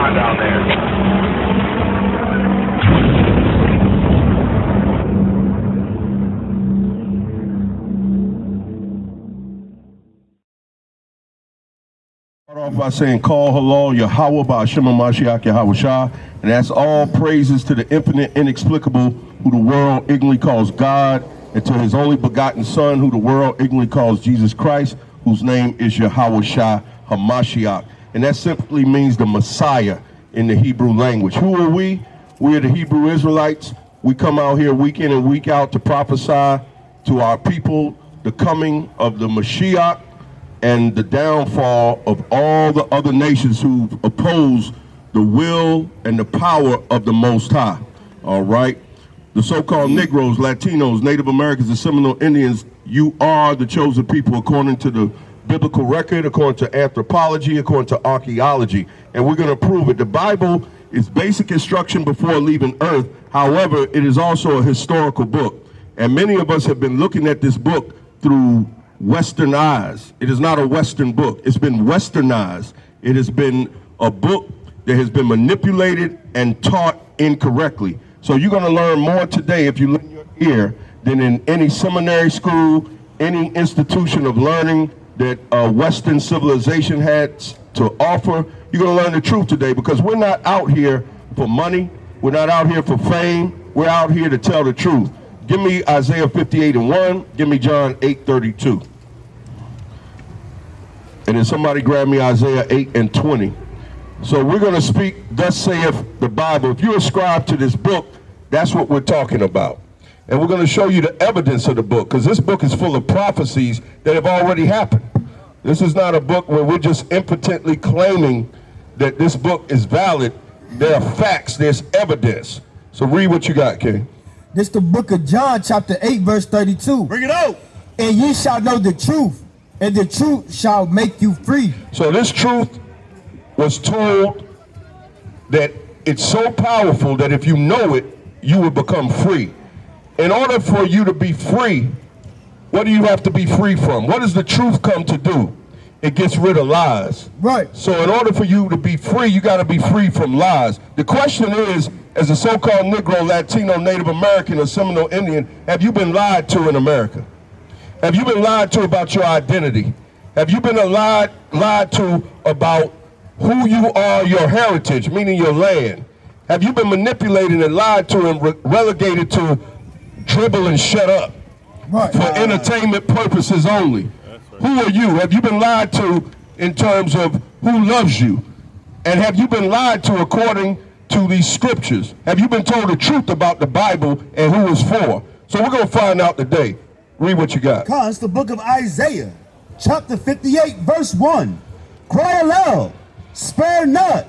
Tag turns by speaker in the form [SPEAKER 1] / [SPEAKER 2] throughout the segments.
[SPEAKER 1] on down there.
[SPEAKER 2] Off by saying, call halal Yahawah ba'ashem Mashiach Yahawah, and that's all praises to the infinite, inexplicable, who the world ignorantly calls God, and to his only begotten Son, who the world ignorantly calls Jesus Christ, whose name is Yahawash HaMashiach. And that simply means the Messiah in the Hebrew language. Who are we? We are the Hebrew Israelites. We come out here week in and week out to prophesy to our people the coming of the Mashiach and the downfall of all the other nations who oppose the will and the power of the Most High. All right? The so-called Negroes, Latinos, Native Americans, and Seminole Indians, you are the chosen people according to the biblical record, according to anthropology, according to archaeology. And we're going to prove it. The Bible is basic instruction before leaving earth. However, it is also a historical book. And many of us have been looking at this book through Western eyes. It is not a Western book. It's been westernized. It has been a book that has been manipulated and taught incorrectly. So you're going to learn more today if you lend your ear than in any seminary school, any institution of learning that Western civilization had to offer. You're going to learn the truth today, because we're not out here for money. We're not out here for fame. We're out here to tell the truth. Give me Isaiah 58:1. Give me John 8:32. And then somebody grab me Isaiah 8:20. So we're going to speak, thus saith the Bible. If you ascribe to this book, that's what we're talking about. And we're going to show you the evidence of the book, because this book is full of prophecies that have already happened. This is not a book where we're just impotently claiming that this book is valid. There are facts, there's evidence. So read what you got, King.
[SPEAKER 3] This the book of John, chapter 8, verse 32.
[SPEAKER 2] Bring it out.
[SPEAKER 3] And ye shall know the truth, and the truth shall make you free.
[SPEAKER 2] So this truth was told that it's so powerful that if you know it, you will become free. In order for you to be free, what do you have to be free from? What does the truth come to do? It gets rid of lies.
[SPEAKER 3] Right.
[SPEAKER 2] So in order for you to be free, you got to be free from lies. The question is, as a so-called Negro, Latino, Native American, or Seminole Indian, have you been lied to in America? Have you been lied to about your identity? Have you been lied to about who you are, your heritage, meaning your land? Have you been manipulated and lied to and relegated to dribble and shut up for entertainment purposes only? Who are you? Have you been lied to in terms of who loves you? And have you been lied to according to these scriptures? Have you been told the truth about the Bible and who it's for? So we're going to find out today. Read what you got.
[SPEAKER 3] It's the book of Isaiah, chapter 58, verse 1. Cry aloud, spare not,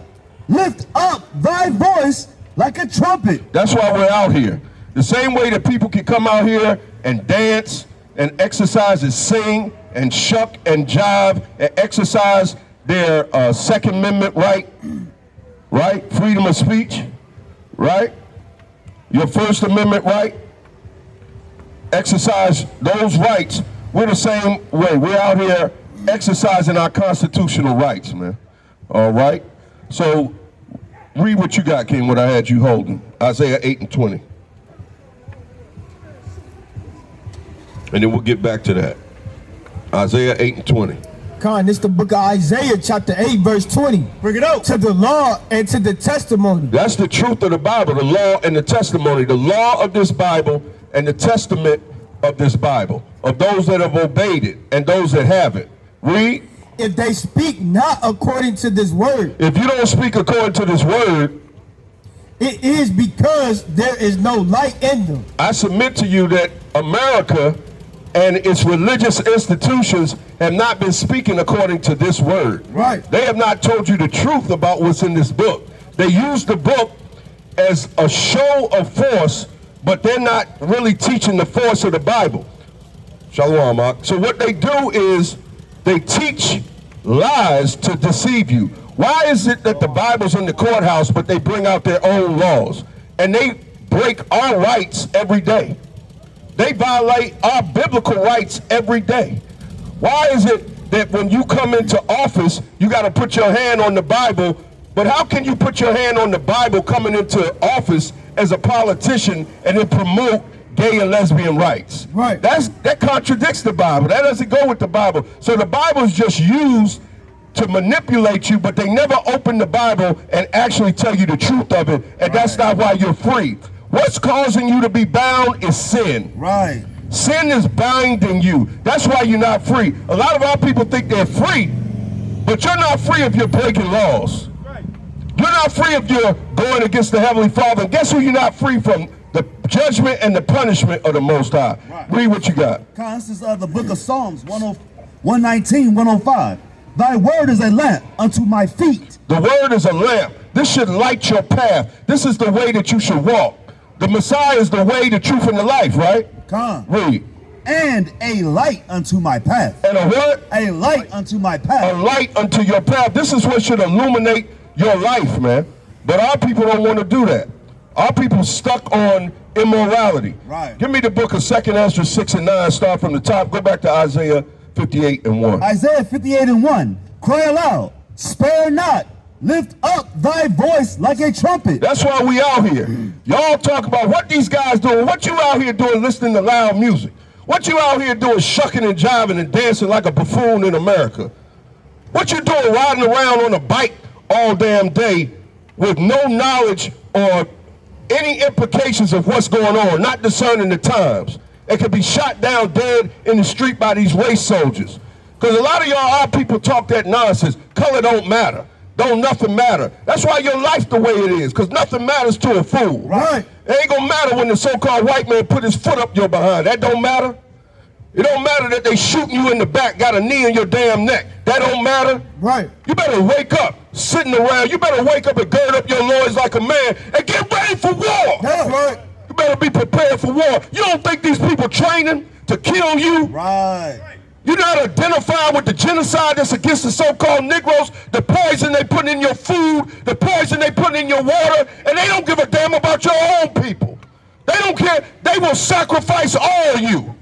[SPEAKER 3] lift up thy voice like a trumpet.
[SPEAKER 2] That's why we're out here. The same way that people can come out here and dance and exercise and sing and shuck and jive and exercise their Second Amendment right? Freedom of speech, right? Your First Amendment right? Exercise those rights. We're the same way. We're out here exercising our constitutional rights, man. All right? So read what you got, King, what I had you holding. Isaiah 8:20. And then we'll get back to that. Isaiah 8:20.
[SPEAKER 3] This is the book of Isaiah, chapter 8, verse 20.
[SPEAKER 2] Bring it out.
[SPEAKER 3] To the law and to the testimony.
[SPEAKER 2] That's the truth of the Bible, the law and the testimony. The law of this Bible and the testament of this Bible, of those that have obeyed it and those that haven't. Read.
[SPEAKER 3] If they speak not according to this word.
[SPEAKER 2] If you don't speak according to this word,
[SPEAKER 3] it is because there is no light in them.
[SPEAKER 2] I submit to you that America and its religious institutions have not been speaking according to this word.
[SPEAKER 3] Right.
[SPEAKER 2] They have not told you the truth about what's in this book. They use the book as a show of force, but they're not really teaching the force of the Bible. Shalom, Mark. So what they do is they teach lies to deceive you. Why is it that the Bible's in the courthouse, but they bring out their own laws? And they break our rights every day. They violate our biblical rights every day. Why is it that when you come into office, you got to put your hand on the Bible, But how can you put your hand on the Bible coming into office as a politician and then promote gay and lesbian rights?
[SPEAKER 3] Right.
[SPEAKER 2] That contradicts the Bible. That doesn't go with the Bible. So the Bible is just used to manipulate you, but they never open the Bible and actually tell you the truth of it, and that's not why you're free. What's causing you to be bound is sin.
[SPEAKER 3] Right.
[SPEAKER 2] Sin is binding you. That's why you're not free. A lot of our people think they're free, but you're not free if you're breaking laws. You're not free if you're going against the Heavenly Father. And guess who you're not free from? The judgment and the punishment of the Most High. Right. Read what you got.
[SPEAKER 3] This is the book of Psalms 119, 105. Thy word is a lamp unto my feet.
[SPEAKER 2] The word is a lamp. This should light your path. This is the way that you should walk. The Messiah is the way, the truth, and the life, right? Read.
[SPEAKER 3] And a light unto my path.
[SPEAKER 2] And a what?
[SPEAKER 3] A light unto my path.
[SPEAKER 2] A light unto your path. This is what should illuminate your life, man. But our people don't want to do that. Our people stuck on immorality.
[SPEAKER 3] Right.
[SPEAKER 2] Give me the book of 2 Ezra 6 and 9. Start from the top. Go back to Isaiah 58 and 1.
[SPEAKER 3] Isaiah 58 and 1. Cry aloud, spare not, lift up thy voice like a trumpet.
[SPEAKER 2] That's why we out here. Y'all talk about what these guys doing. What you out here doing listening to loud music? What you out here doing shucking and jiving and dancing like a buffoon in America? What you doing riding around on a bike all damn day with no knowledge or any implications of what's going on, not discerning the times? It could be shot down dead in the street by these race soldiers. Because a lot of y'all, our people talk that nonsense. Color don't matter. Don't nothing matter. That's why your life the way it is, because nothing matters to a fool.
[SPEAKER 3] Right.
[SPEAKER 2] It ain't gonna matter when the so-called white man put his foot up your behind. That don't matter. It don't matter that they shooting you in the back, got a knee in your damn neck. That don't matter.
[SPEAKER 3] Right.
[SPEAKER 2] You better wake up, sitting around. You better wake up and gird up your loins like a man and get ready for war.
[SPEAKER 3] That's right.
[SPEAKER 2] You better be prepared for war. You don't think these people training to kill you?
[SPEAKER 3] Right.
[SPEAKER 2] You're not identified with the genocide that's against the so-called Negroes, the poison they put in your food, the poison they put in your water, and they don't give a damn about your own people. They don't care. They will sacrifice all of you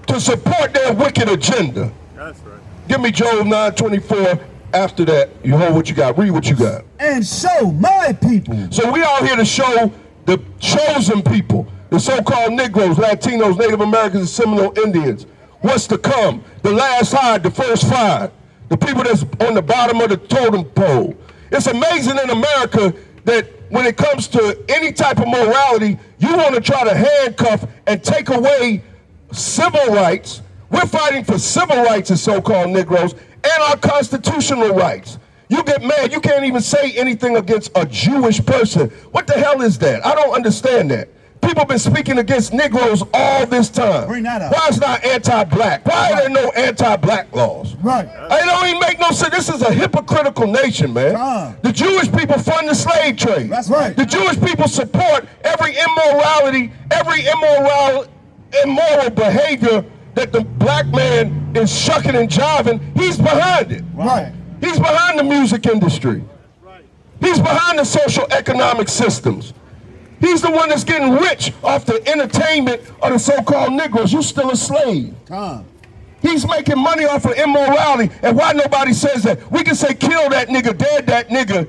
[SPEAKER 2] to support their wicked agenda.
[SPEAKER 1] That's right.
[SPEAKER 2] Give me Job 9:24. After that, you hold what you got. Read what you got.
[SPEAKER 3] And show my people.
[SPEAKER 2] So we out here to show the chosen people, the so-called Negroes, Latinos, Native Americans, and Seminole Indians, what's to come. The last hide, the first five, the people that's on the bottom of the totem pole. It's amazing in America that when it comes to any type of morality, you want to try to handcuff and take away civil rights. We're fighting for civil rights as so-called Negroes and our constitutional rights. You get mad, you can't even say anything against a Jewish person. What the hell is that? I don't understand that. People have been speaking against Negroes all this time.
[SPEAKER 3] Bring that up.
[SPEAKER 2] Why is not anti-black? Why are there no anti-black laws?
[SPEAKER 3] Right.
[SPEAKER 2] It don't even make no sense. This is a hypocritical nation, man. The Jewish people fund the slave trade.
[SPEAKER 3] That's right.
[SPEAKER 2] The Jewish people support every immorality, every immoral behavior that the black man is shucking and jiving. He's behind it.
[SPEAKER 3] Right.
[SPEAKER 2] He's behind the music industry. He's behind the social economic systems. He's the one that's getting rich off the entertainment of the so-called Negroes. You're still a slave. He's making money off of immorality. And why nobody says that? We can say kill that nigga, dead that nigga,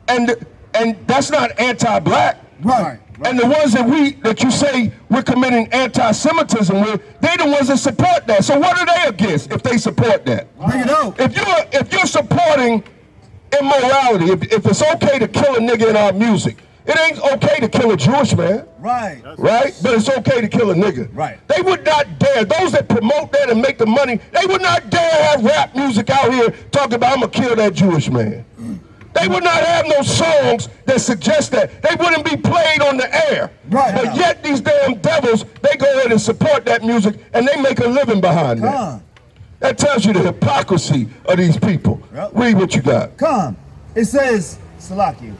[SPEAKER 2] and that's not anti-black.
[SPEAKER 3] Right.
[SPEAKER 2] And the ones that you say we're committing anti-Semitism with, they the ones that support that. So what are they against if they support that?
[SPEAKER 3] Bring it out.
[SPEAKER 2] If you're supporting immorality, if it's okay to kill a nigga in our music, it ain't okay to kill a Jewish man.
[SPEAKER 3] Right.
[SPEAKER 2] Right? But it's okay to kill a nigga.
[SPEAKER 3] Right.
[SPEAKER 2] They would not dare, those that promote that and make the money, they would not dare have rap music out here talking about I'm gonna kill that Jewish man. They would not have no songs that suggest that. They wouldn't be played on the air.
[SPEAKER 3] Right.
[SPEAKER 2] But yet these damn devils, they go ahead and support that music and they make a living behind that. That tells you the hypocrisy of these people.
[SPEAKER 3] Yep.
[SPEAKER 2] Read what you got.
[SPEAKER 3] It says, Salaki.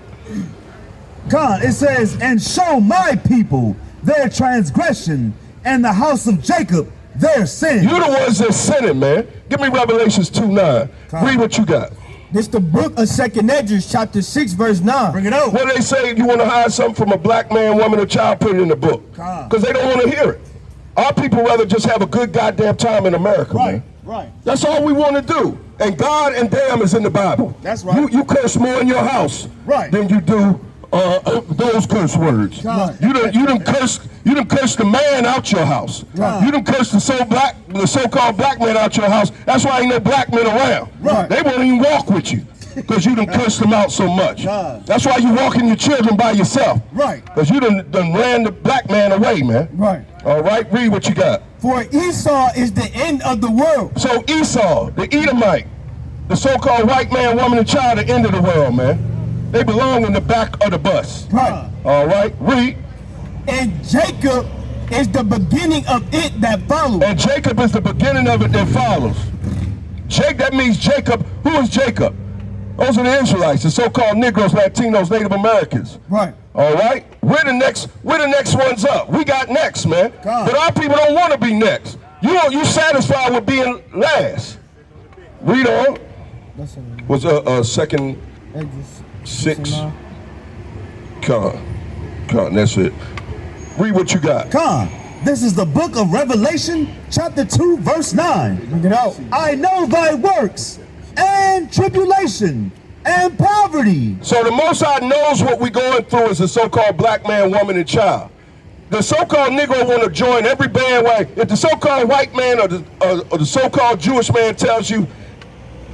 [SPEAKER 3] It says, and show my people their transgression and the house of Jacob their sin.
[SPEAKER 2] You the ones that sinning, man. Give me Revelations 2:9. Read what you got.
[SPEAKER 4] This the book of 2 Ezra, chapter 6, verse 9.
[SPEAKER 3] Bring it out.
[SPEAKER 2] What do they say? You want to hide something from a black man, woman, or child, put it in the book. Because they don't want to hear it. Our people rather just have a good goddamn time in America, man.
[SPEAKER 3] Right.
[SPEAKER 2] That's all we want to do. And God and damn is in the Bible.
[SPEAKER 3] That's right.
[SPEAKER 2] You curse more in your house than you do those curse words.
[SPEAKER 3] Right.
[SPEAKER 2] You done cursed the man out your house.
[SPEAKER 3] Right.
[SPEAKER 2] You done cursed the so-called black man out your house. That's why ain't no black men around.
[SPEAKER 3] Right.
[SPEAKER 2] They won't even walk with you because you done cursed them out so much.
[SPEAKER 3] God.
[SPEAKER 2] That's why you walking your children by yourself.
[SPEAKER 3] Right.
[SPEAKER 2] Because you done ran the black man away, man.
[SPEAKER 4] Right.
[SPEAKER 2] All right, read what you got.
[SPEAKER 4] For Esau is the end of the world.
[SPEAKER 2] So Esau, the Edomite, the so-called white man, woman, and child, the end of the world, man. They belong in the back of the bus.
[SPEAKER 4] Right.
[SPEAKER 2] All right, read.
[SPEAKER 4] And Jacob is the beginning of it that follows.
[SPEAKER 2] And Jacob is the beginning of it that follows. That means Jacob. Who is Jacob? Those are the Israelites, the so-called Negroes, Latinos, Native Americans.
[SPEAKER 4] Right.
[SPEAKER 2] All right? We're the next ones up. We got next, man.
[SPEAKER 3] God.
[SPEAKER 2] But our people don't want to be next. You satisfied with being last. Read on. Was a second 6. Con, that's it. Read what you got.
[SPEAKER 3] This is the book of Revelation, chapter 2, verse 9.
[SPEAKER 4] Bring it out.
[SPEAKER 3] I know thy works, and tribulation, and poverty.
[SPEAKER 2] So the Most High knows what we're going through as a so-called black man, woman, and child. The so-called Negro want to join every bandwagon. If the so-called white man or the so-called Jewish man tells you,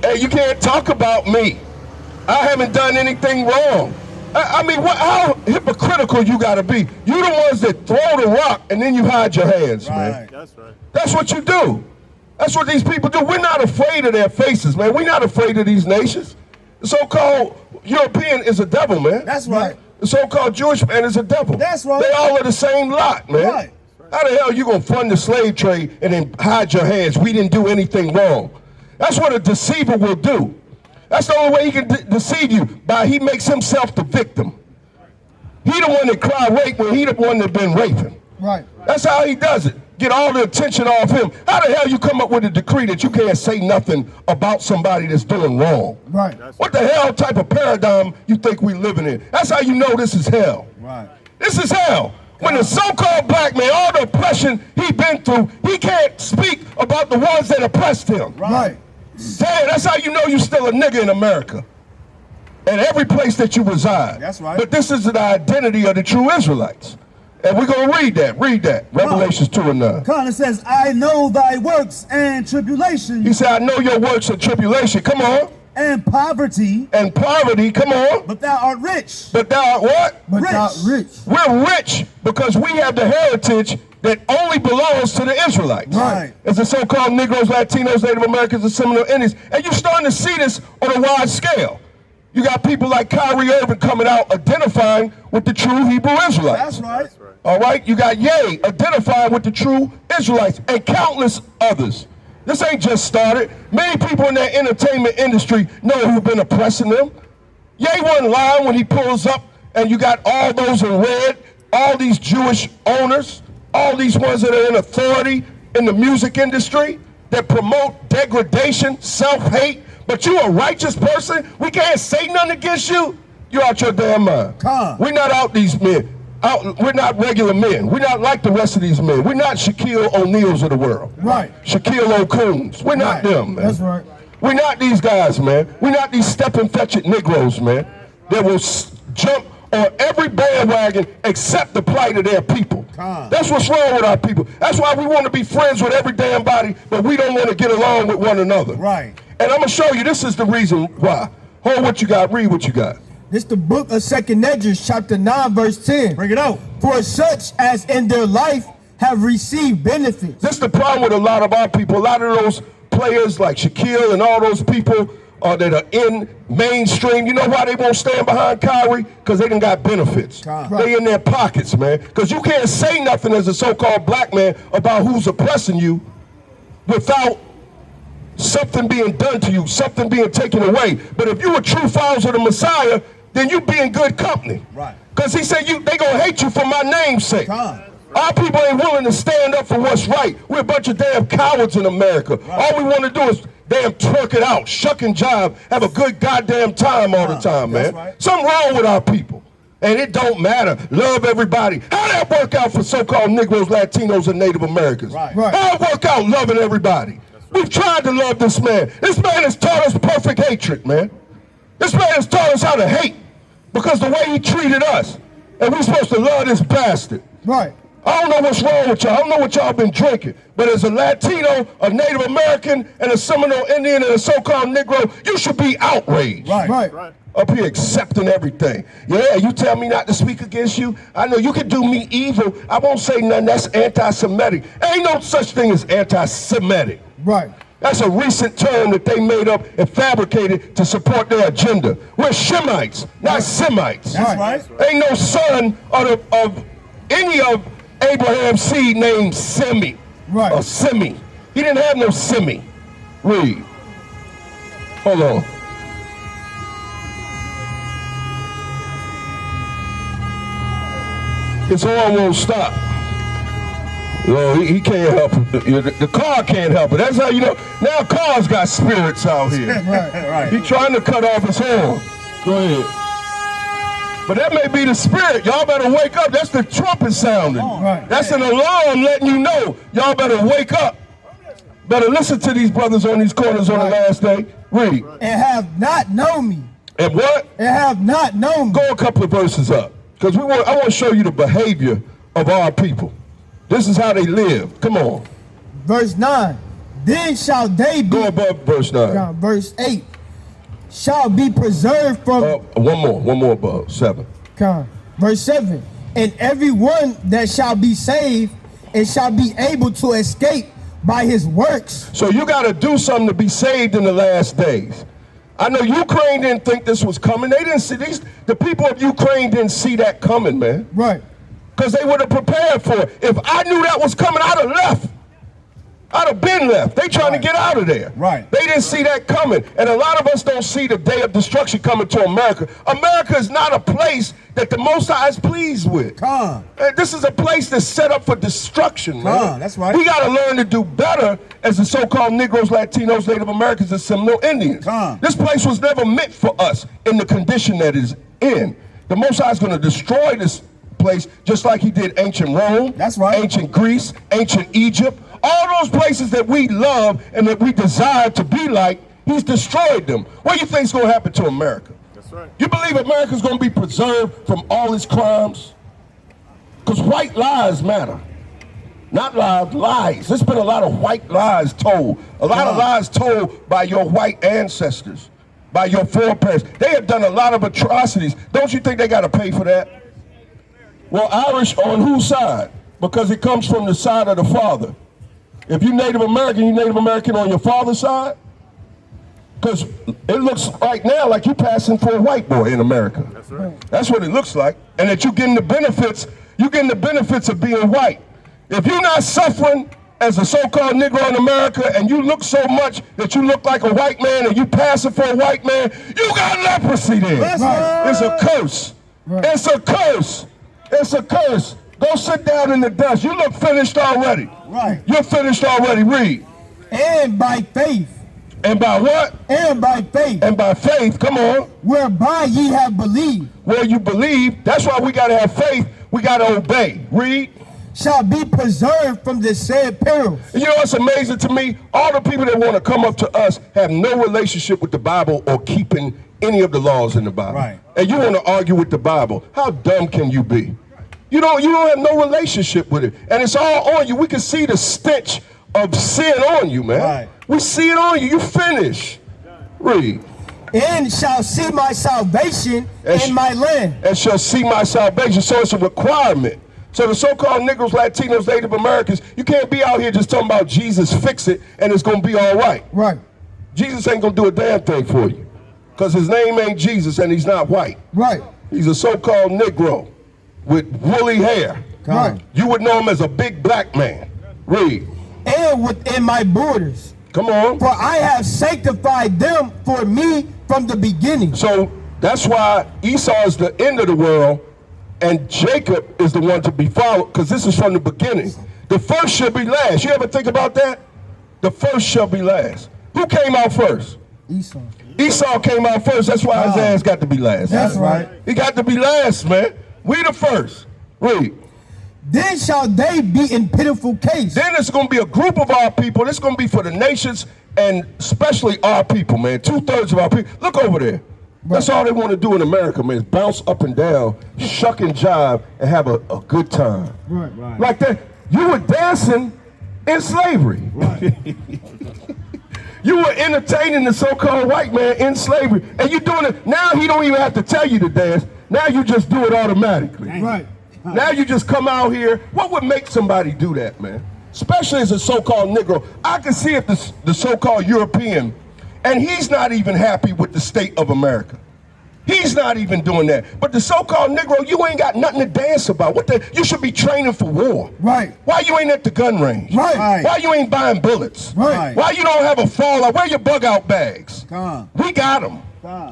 [SPEAKER 2] hey, you can't talk about me. I haven't done anything wrong. I mean, how hypocritical you got to be. You the ones that throw the rock and then you hide your hands, man.
[SPEAKER 3] That's right.
[SPEAKER 2] That's what you do. That's what these people do. We're not afraid of their faces, man. We're not afraid of these nations. The so-called European is a devil, man.
[SPEAKER 3] That's right.
[SPEAKER 2] The so-called Jewish man is a devil.
[SPEAKER 3] That's right.
[SPEAKER 2] They all are the same lot, man.
[SPEAKER 3] Right.
[SPEAKER 2] How the hell you gonna fund the slave trade and then hide your hands? We didn't do anything wrong. That's what a deceiver will do. That's the only way he can deceive you, by he makes himself the victim. He the one that cried rape when he the one that been raping.
[SPEAKER 4] Right.
[SPEAKER 2] That's how he does it. Get all the attention off him. How the hell you come up with a decree that you can't say nothing about somebody that's doing wrong?
[SPEAKER 4] Right.
[SPEAKER 2] What the hell type of paradigm you think we living in? That's how you know this is hell.
[SPEAKER 3] Right.
[SPEAKER 2] This is hell. When the so-called black man, all the oppression he been through, he can't speak about the ones that oppressed him.
[SPEAKER 4] Right.
[SPEAKER 2] Damn, that's how you know you still a nigga in America. And every place that you reside.
[SPEAKER 3] That's right.
[SPEAKER 2] But this is the identity of the true Israelites. And we're going to read that. Read that. Revelations 2 and 9.
[SPEAKER 3] It says, I know thy works and tribulation.
[SPEAKER 2] He said, I know your works and tribulation. Come on.
[SPEAKER 3] And poverty.
[SPEAKER 2] And poverty. Come on.
[SPEAKER 3] But thou art rich.
[SPEAKER 2] But thou art what?
[SPEAKER 4] But
[SPEAKER 3] Rich.
[SPEAKER 4] not rich.
[SPEAKER 2] We're rich because we have the heritage that only belongs to the Israelites.
[SPEAKER 3] Right.
[SPEAKER 2] It's the so-called Negroes, Latinos, Native Americans, and Seminole Indians. And you're starting to see this on a wide scale. You got people like Kyrie Irving coming out identifying with the true Hebrew Israelites.
[SPEAKER 3] That's right.
[SPEAKER 2] All right? You got Ye identifying with the true Israelites and countless others. This ain't just started. Many people in that entertainment industry know who've been oppressing them. Ye wasn't lying when he pulls up and you got all those in red, all these Jewish owners, all these ones that are in authority in the music industry that promote degradation, self-hate, but you a righteous person, we can't say nothing against you, you're out your damn mind. We're not out these men. We're not regular men. We're not like the rest of these men. We're not Shaquille O'Neals of the world.
[SPEAKER 4] Right.
[SPEAKER 2] Shaquille O'Coons. We're not them, man.
[SPEAKER 4] That's right.
[SPEAKER 2] We're not these guys, man. We're not these step-and-fetch-it Negroes, man, that will jump on every bandwagon except the plight of their people. That's what's wrong with our people. That's why we want to be friends with every damn body, but we don't want to get along with one another.
[SPEAKER 3] Right.
[SPEAKER 2] And I'm going to show you, this is the reason why. Hold what you got, read what you got.
[SPEAKER 4] This the book of 2 Esdras, chapter 9, verse 10.
[SPEAKER 3] Bring it out.
[SPEAKER 4] For such as in their life have received benefits.
[SPEAKER 2] This is the problem with a lot of our people. A lot of those players like Shaquille and all those people that are in mainstream, you know why they won't stand behind Kyrie? Because they done got benefits. They in their pockets, man. Because you can't say nothing as a so-called black man about who's oppressing you without something being done to you, something being taken away. But if you a true follower of the Messiah, then you be in good company.
[SPEAKER 3] Right.
[SPEAKER 2] Because he said they gonna hate you for my name's sake. Our people ain't willing to stand up for what's right. We're a bunch of damn cowards in America. All we want to do is damn twerk it out, shuck and jive, have a good goddamn time all the time, man.
[SPEAKER 3] Right.
[SPEAKER 2] Something wrong with our people. And it don't matter. Love everybody. How that work out for so-called Negroes, Latinos, and Native Americans?
[SPEAKER 3] Right.
[SPEAKER 4] Right.
[SPEAKER 2] How it work out loving everybody? We've tried to love this man. This man has taught us perfect hatred, man. This man has taught us how to hate because the way he treated us. And we're supposed to love this bastard.
[SPEAKER 4] Right.
[SPEAKER 2] I don't know what's wrong with y'all. I don't know what y'all been drinking. But as a Latino, a Native American, and a Seminole Indian, and a so-called Negro, you should be outraged.
[SPEAKER 4] Right.
[SPEAKER 2] Up here accepting everything. Yeah, you tell me not to speak against you. I know you can do me evil. I won't say nothing. That's anti-Semitic. Ain't no such thing as anti-Semitic.
[SPEAKER 4] Right.
[SPEAKER 2] That's a recent term that they made up and fabricated to support their agenda. We're Shemites, not Semites.
[SPEAKER 4] That's right.
[SPEAKER 2] Ain't no son of any of Abraham's seed named Semi.
[SPEAKER 4] Right.
[SPEAKER 2] Or Semi. He didn't have no Semi. Read. Hold on. His horn won't stop. No, he can't help it. The car can't help it. That's how you know. Now cars got spirits out here.
[SPEAKER 4] Right.
[SPEAKER 2] He trying to cut off his horn. Go ahead. But that may be the spirit. Y'all better wake up. That's the trumpet sounding.
[SPEAKER 4] Right.
[SPEAKER 2] That's an alarm letting you know. Y'all better wake up. Better listen to these brothers on these corners on the last day. Read.
[SPEAKER 4] And have not known me.
[SPEAKER 2] And what?
[SPEAKER 4] And have not known me.
[SPEAKER 2] Go a couple of verses up. Because I want to show you the behavior of our people. This is how they live. Come on.
[SPEAKER 4] Verse 9. Then shall they be.
[SPEAKER 2] Go above verse 9.
[SPEAKER 4] Verse 8. Shall be preserved from.
[SPEAKER 2] One more above 7.
[SPEAKER 4] Verse 7. And every one that shall be saved and shall be able to escape by his works.
[SPEAKER 2] So you got to do something to be saved in the last days. I know Ukraine didn't think this was coming. They didn't see the people of Ukraine didn't see that coming, man.
[SPEAKER 4] Right.
[SPEAKER 2] Because they would have prepared for it. If I knew that was coming, I'd have left. I'd have been left. They trying to get out of there.
[SPEAKER 4] Right.
[SPEAKER 2] They didn't see that coming. And a lot of us don't see the day of destruction coming to America. America is not a place that the Most High is pleased with. This is a place that's set up for destruction, man.
[SPEAKER 4] That's right.
[SPEAKER 2] We got to learn to do better as the so-called Negroes, Latinos, Native Americans, and Seminole Indians. This place was never meant for us in the condition that it's in. The Most High is going to destroy this place just like he did ancient Rome,
[SPEAKER 4] that's right,
[SPEAKER 2] ancient Greece, ancient Egypt, all those places that we love and that we desire to be like, he's destroyed them. What do you think is going to happen to America?
[SPEAKER 1] That's right.
[SPEAKER 2] You believe America's going to be preserved from all its crimes? Because white lies matter. Not lies, lies. There's been a lot of white lies told. A lot of lies told by your white ancestors, by your foreparents. They have done a lot of atrocities. Don't you think they got to pay for that? Well, Irish on whose side? Because it comes from the side of the father. If you're Native American on your father's side? Because it looks right now like you're passing for a white boy in America.
[SPEAKER 1] That's right.
[SPEAKER 2] That's what it looks like. And that you're getting the benefits of being white. If you're not suffering as a so-called Negro in America and you look so much that you look like a white man and you passing for a white man, you got leprosy then.
[SPEAKER 4] Right.
[SPEAKER 2] It's a curse. Right. It's a curse. It's a curse. Go sit down in the dust. You look finished already.
[SPEAKER 4] Right.
[SPEAKER 2] You're finished already. Read.
[SPEAKER 4] And by faith.
[SPEAKER 2] And by what?
[SPEAKER 4] And by faith.
[SPEAKER 2] And by faith, come on.
[SPEAKER 4] Whereby ye have believed.
[SPEAKER 2] Where you believe, that's why we got to have faith. We got to obey. Read.
[SPEAKER 4] Shall be preserved from the said perils.
[SPEAKER 2] And you know what's amazing to me? All the people that want to come up to us have no relationship with the Bible or keeping any of the laws in the Bible.
[SPEAKER 4] Right.
[SPEAKER 2] And you want to argue with the Bible. How dumb can you be? You don't have no relationship with it. And it's all on you. We can see the stench of sin on you, man.
[SPEAKER 4] Right.
[SPEAKER 2] We see it on you. You finish. Read.
[SPEAKER 4] And shall see my salvation in my land.
[SPEAKER 2] And shall see my salvation. So it's a requirement. So the so-called Negroes, Latinos, Native Americans, you can't be out here just talking about Jesus fix it and it's going to be all right.
[SPEAKER 4] Right.
[SPEAKER 2] Jesus ain't going to do a damn thing for you. Because his name ain't Jesus and he's not white.
[SPEAKER 4] Right.
[SPEAKER 2] He's a so-called Negro with woolly hair.
[SPEAKER 4] Right.
[SPEAKER 2] You would know him as a big black man. Read.
[SPEAKER 4] And within my borders.
[SPEAKER 2] Come on.
[SPEAKER 4] For I have sanctified them for me from the beginning.
[SPEAKER 2] So that's why Esau is the end of the world and Jacob is the one to be followed, because this is from the beginning. The first shall be last. You ever think about that? The first shall be last. Who came out first?
[SPEAKER 4] Esau.
[SPEAKER 2] Esau came out first. That's why his ass got to be last.
[SPEAKER 4] That's right.
[SPEAKER 2] He got to be last, man. We the first. Read.
[SPEAKER 4] then shall they be in pitiful case.
[SPEAKER 2] Then it's going to be a group of our people. It's going to be for the nations and especially our people, man. 2/3 of our people. Look over there. That's all they want to do in America, man, is bounce up and down, shuck and jive, and have a good time.
[SPEAKER 3] Right.
[SPEAKER 2] Like that. You were dancing in slavery.
[SPEAKER 3] Right.
[SPEAKER 2] You were entertaining the so-called white man in slavery. And you're doing it. Now he don't even have to tell you to dance. Now you just do it automatically.
[SPEAKER 4] Right.
[SPEAKER 2] Now you just come out here. What would make somebody do that, man? Especially as a so-called Negro. I can see if the so-called European, and he's not even happy with the state of America. He's not even doing that. But the so-called Negro, you ain't got nothing to dance about. You should be training for war.
[SPEAKER 4] Right.
[SPEAKER 2] Why you ain't at the gun range?
[SPEAKER 4] Right.
[SPEAKER 2] Why you ain't buying bullets?
[SPEAKER 4] Right.
[SPEAKER 2] Why you don't have a fallout? Where your bug out bags? We got them.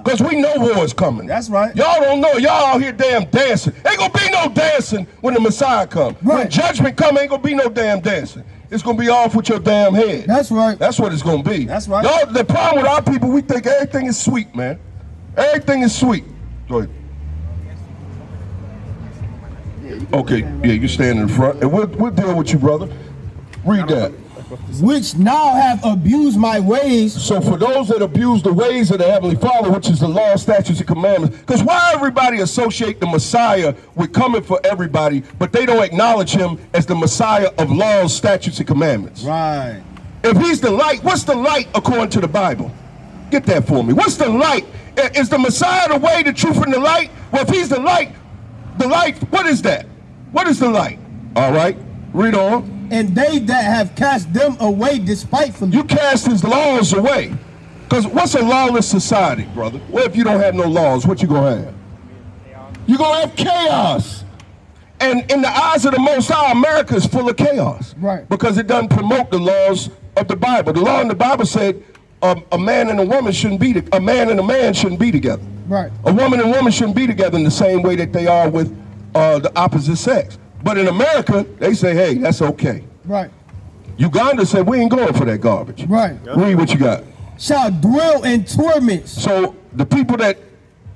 [SPEAKER 2] Because we know war is coming.
[SPEAKER 3] That's right.
[SPEAKER 2] Y'all don't know. Y'all out here damn dancing. Ain't gonna be no dancing when the Messiah comes.
[SPEAKER 4] Right.
[SPEAKER 2] When judgment comes, ain't gonna be no damn dancing. It's gonna be off with your damn head.
[SPEAKER 4] That's right.
[SPEAKER 2] That's what it's gonna be.
[SPEAKER 3] That's right.
[SPEAKER 2] Y'all, the problem with our people, we think everything is sweet, man. Everything is sweet. Go ahead. Okay, yeah, you stand in front, and we'll deal with you, brother. Read that.
[SPEAKER 4] Which now have abused my ways.
[SPEAKER 2] So for those that abuse the ways of the Heavenly Father, which is the law, statutes, and commandments, because why everybody associate the Messiah with coming for everybody, but they don't acknowledge him as the Messiah of laws, statutes, and commandments?
[SPEAKER 3] Right.
[SPEAKER 2] If he's the light, what's the light according to the Bible? Get that for me. What's the light? Is the Messiah the way, the truth, and the light? Well, if he's the light, what is that? What is the light? All right, read on.
[SPEAKER 4] And they that have cast them away despitefully.
[SPEAKER 2] You cast his laws away. Because what's a lawless society, brother? Well, if you don't have no laws, what you gonna have? You're gonna have chaos. And in the eyes of the Most High, America is full of chaos.
[SPEAKER 4] Right.
[SPEAKER 2] Because it doesn't promote the laws of the Bible. The law in the Bible said a man and a woman shouldn't be, a man and a man shouldn't be together.
[SPEAKER 4] Right.
[SPEAKER 2] A woman and woman shouldn't be together in the same way that they are with the opposite sex. But in America, they say, hey, that's okay.
[SPEAKER 4] Right.
[SPEAKER 2] Uganda said, we ain't going for that garbage.
[SPEAKER 4] Right.
[SPEAKER 2] Read what you got.
[SPEAKER 4] Shall dwell in torments.
[SPEAKER 2] So the people that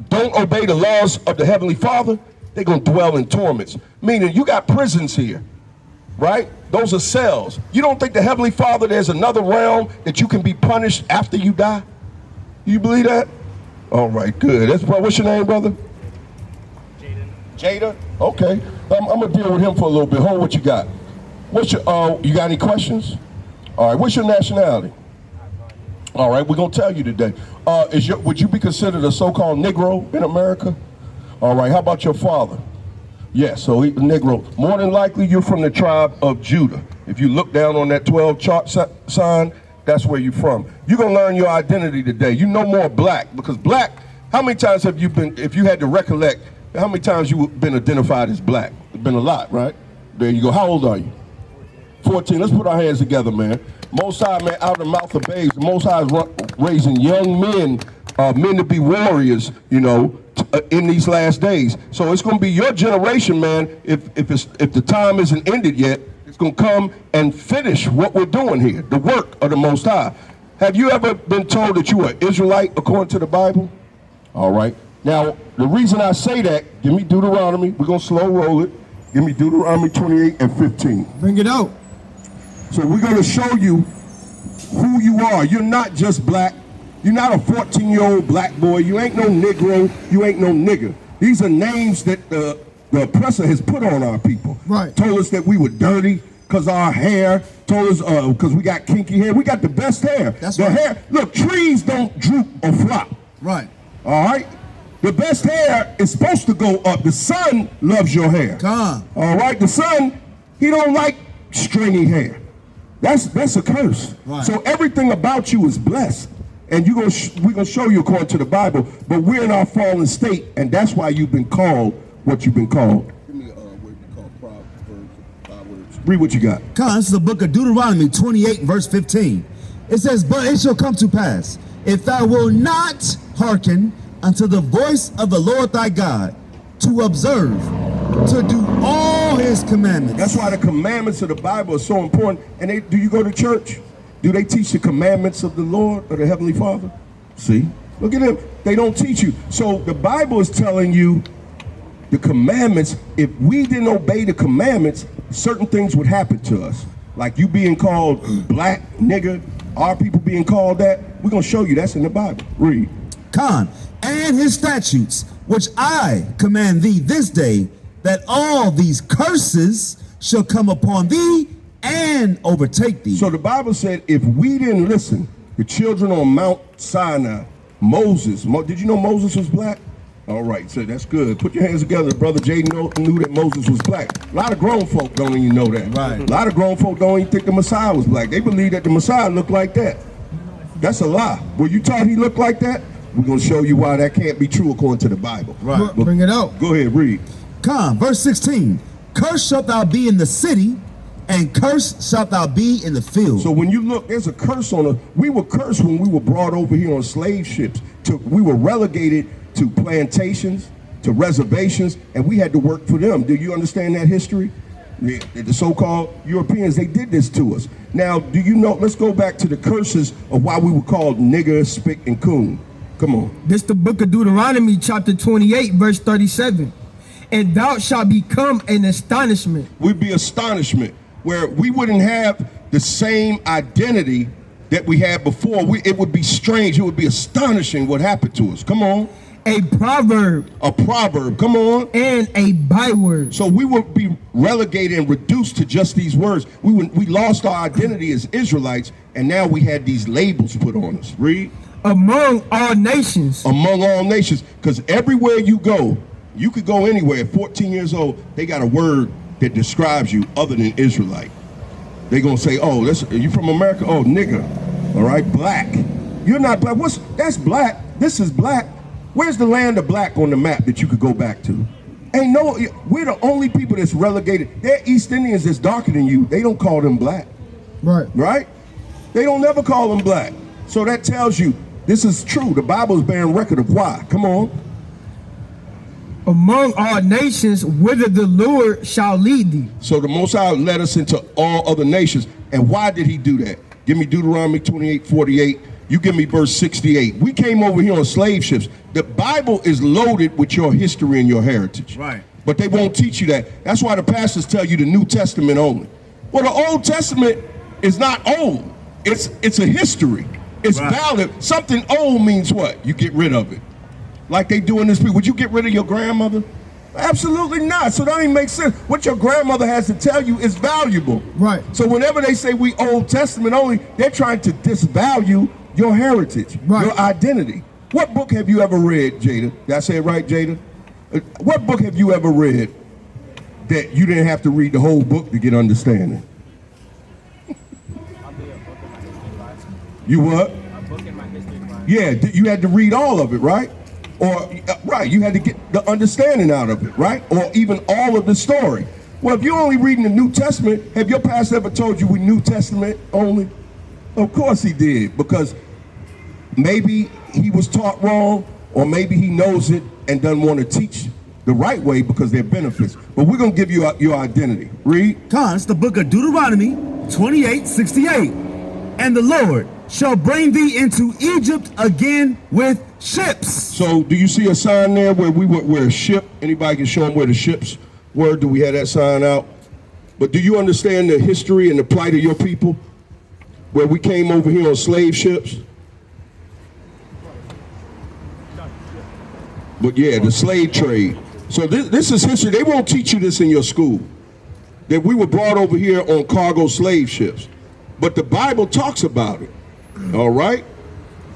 [SPEAKER 2] don't obey the laws of the Heavenly Father, they're going to dwell in torments. Meaning you got prisons here, right? Those are cells. You don't think the Heavenly Father, there's another realm that you can be punished after you die? You believe that? All right, good. What's your name, brother? Jada? Okay. I'm going to deal with him for a little bit. Hold what you got. What's your, you got any questions? All right, what's your nationality? All right, we're going to tell you today. Would you be considered a so-called Negro in America? All right, how about your father? Yes, so he's a Negro. More than likely, you're from the tribe of Judah. If you look down on that 12 chart sign, that's where you're from. You're going to learn your identity today. You know more black, because black, how many times have you been, if you had to recollect, how many times you've been identified as black? It's been a lot, right? There you go. How old are you? 14. Let's put our hands together, man. Most High, man, out of the mouth of babes. The Most High is raising young men, men to be warriors, you know, in these last days. So it's going to be your generation, man. If the time isn't ended yet, it's going to come and finish what we're doing here, the work of the Most High. Have you ever been told that you are Israelite according to the Bible? All right. Now, the reason I say that, give me Deuteronomy. We're going to slow roll it. Give me Deuteronomy 28 and 15.
[SPEAKER 4] Bring it out.
[SPEAKER 2] So we're going to show you who you are. You're not just black. You're not a 14-year-old black boy. You ain't no Negro. You ain't no nigger. These are names that the oppressor has put on our people.
[SPEAKER 4] Right.
[SPEAKER 2] Told us that we were dirty because our hair. Told us because we got kinky hair. We got the best hair.
[SPEAKER 3] That's
[SPEAKER 2] the
[SPEAKER 3] right.
[SPEAKER 2] hair. Look, trees don't droop or flop.
[SPEAKER 3] Right.
[SPEAKER 2] All right? The best hair is supposed to go up. The sun loves your hair.
[SPEAKER 3] Come.
[SPEAKER 2] All right? The sun, he don't like stringy hair. That's a curse.
[SPEAKER 3] Right.
[SPEAKER 2] So everything about you is blessed. And we're gonna show you according to the Bible, but we're in our fallen state, and that's why you've been called what you've been called. Give me a word called Proverbs. Read what you got.
[SPEAKER 3] Come, this is the book of Deuteronomy 28, verse 15. It says, but it shall come to pass, if thou wilt not hearken unto the voice of the Lord thy God, to observe, to do all his commandments.
[SPEAKER 2] That's why the commandments of the Bible are so important. And do you go to church? Do they teach the commandments of the Lord or the Heavenly Father? See? Look at them. They don't teach you. So the Bible is telling you the commandments, if we didn't obey the commandments, certain things would happen to us. Like you being called black, nigger, our people being called that. We're going to show you that's in the Bible. Read.
[SPEAKER 3] Con, and his statutes, which I command thee this day, that all these curses shall come upon thee and overtake thee.
[SPEAKER 2] So the Bible said if we didn't listen, the children on Mount Sinai, Moses, did you know Moses was black? All right, so that's good. Put your hands together. Brother Jaden knew that Moses was black. A lot of grown folk don't even know that.
[SPEAKER 3] Right.
[SPEAKER 2] A lot of grown folk don't even think the Messiah was black. They believe that the Messiah looked like that. That's a lie. Were you taught he looked like that? We're going to show you why that can't be true according to the Bible.
[SPEAKER 3] Right.
[SPEAKER 4] Bring it out.
[SPEAKER 2] Go ahead, read.
[SPEAKER 3] Come, verse 16. Cursed shalt thou be in the city, and cursed shalt thou be in the field.
[SPEAKER 2] So when you look, there's a curse on us. We were cursed when we were brought over here on slave ships. We were relegated to plantations, to reservations, and we had to work for them. Do you understand that history? The so-called Europeans, they did this to us. Now, do you know, let's go back to the curses of why we were called nigger, spick, and coon. Come on.
[SPEAKER 4] This the book of Deuteronomy, chapter 28, verse 37. And thou shalt become an astonishment.
[SPEAKER 2] We'd be astonishment, where we wouldn't have the same identity that we had before. It would be strange. It would be astonishing what happened to us. Come on.
[SPEAKER 4] A proverb.
[SPEAKER 2] A proverb. Come on.
[SPEAKER 4] And a byword.
[SPEAKER 2] So we would be relegated and reduced to just these words. We lost our identity as Israelites, and now we had these labels put on us. Read.
[SPEAKER 4] Among all nations.
[SPEAKER 2] Among all nations. Because everywhere you go, you could go anywhere. At 14 years old, they got a word that describes you other than Israelite. They're going to say, oh, are you from America? Oh, nigger. All right, black. You're not black. That's black. This is black. Where's the land of black on the map that you could go back to? We're the only people that's relegated. They're East Indians that's darker than you. They don't call them black.
[SPEAKER 4] Right.
[SPEAKER 2] Right? They don't never call them black. So that tells you this is true. The Bible is bearing record of why. Come on.
[SPEAKER 4] Among all nations, whither the Lord shall lead thee.
[SPEAKER 2] So the Most High led us into all other nations. And why did he do that? Give me Deuteronomy 28:48. You give me verse 68. We came over here on slave ships. The Bible is loaded with your history and your heritage.
[SPEAKER 3] Right.
[SPEAKER 2] But they won't teach you that. That's why the pastors tell you the New Testament only. Well, the Old Testament is not old. It's a history. It's
[SPEAKER 3] right.
[SPEAKER 2] valid. Something old means what? You get rid of it. Like they do in this. Would you get rid of your grandmother? Absolutely not. So that don't even make sense. What your grandmother has to tell you is valuable.
[SPEAKER 4] Right.
[SPEAKER 2] So whenever they say we Old Testament only, they're trying to disvalue your heritage,
[SPEAKER 4] right.
[SPEAKER 2] Your identity. What book have you ever read, Jada? Did I say it right, Jada? What book have you ever read that you didn't have to read the whole book to get understanding? You what?
[SPEAKER 1] A book in my history class.
[SPEAKER 2] Yeah, you had to read all of it, right? Or, right, you had to get the understanding out of it, right? Or even all of the story. Well, if you're only reading the New Testament, have your pastor ever told you we New Testament only? Of course he did, because maybe he was taught wrong, or maybe he knows it and doesn't want to teach the right way because there are benefits. But we're going to give you your identity. Read.
[SPEAKER 3] Con, it's the book of Deuteronomy 28:68. And the Lord shall bring thee into Egypt again with ships.
[SPEAKER 2] So do you see a sign there where a ship, anybody can show them where the ships were? Do we have that sign out? But do you understand the history and the plight of your people? Where we came over here on slave ships? But yeah, the slave trade. So this is history. They won't teach you this in your school. That we were brought over here on cargo slave ships. But the Bible talks about it. All right?